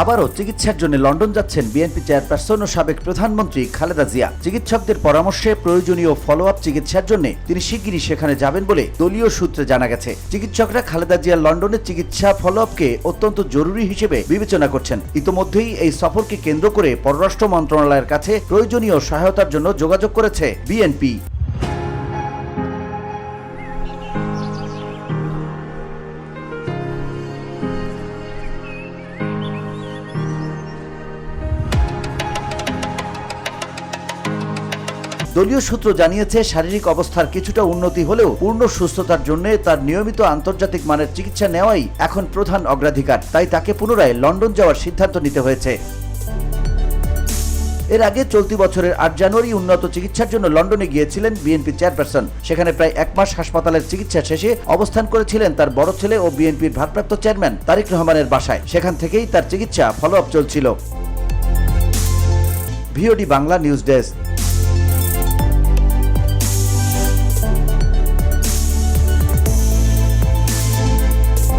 আবারও চিকিৎসার জন্য লন্ডন যাচ্ছেন বিএনপি চেয়ারপারসন ও সাবেক প্রধানমন্ত্রী খালেদা জিয়া। চিকিৎসকদের পরামর্শে প্রয়োজনীয় ফলো আপ চিকিৎসার জন্য তিনি শিগগিরই সেখানে যাবেন বলে দলীয় সূত্রে জানা গেছে। চিকিৎসকরা খালেদা জিয়ার লন্ডনের চিকিৎসা ফলো আপকে অত্যন্ত জরুরি হিসেবে বিবেচনা করছেন। ইতোমধ্যেই এই সফরকে কেন্দ্র করে পররাষ্ট্র মন্ত্রণালয়ের কাছে প্রয়োজনীয় সহায়তার জন্য যোগাযোগ করেছে বিএনপি। দলীয় সূত্র জানিয়েছে, শারীরিক অবস্থার কিছুটা উন্নতি হলেও পূর্ণ সুস্থতার জন্য তার নিয়মিত আন্তর্জাতিক মানের চিকিৎসা নেওয়াই এখন প্রধান অগ্রাধিকার। তাই তাকে পুনরায় লন্ডন যাওয়ার সিদ্ধান্ত নিতে হয়েছে। এর আগে চলতি বছরের ৮ জানুয়ারি উন্নত চিকিৎসার জন্য লন্ডনে গিয়েছিলেন বিএনপি চেয়ারপারসন। সেখানে প্রায় ১ মাস হাসপাতালের চিকিৎসা শেষে অবস্থান করেছিলেন তার বড় ছেলে ও বিএনপির ভারপ্রাপ্ত চেয়ারম্যান তারেক রহমানের বাসায়। সেখান থেকেই তার চিকিৎসা ফলো আপ চলছিল। VOD Bangla news desk.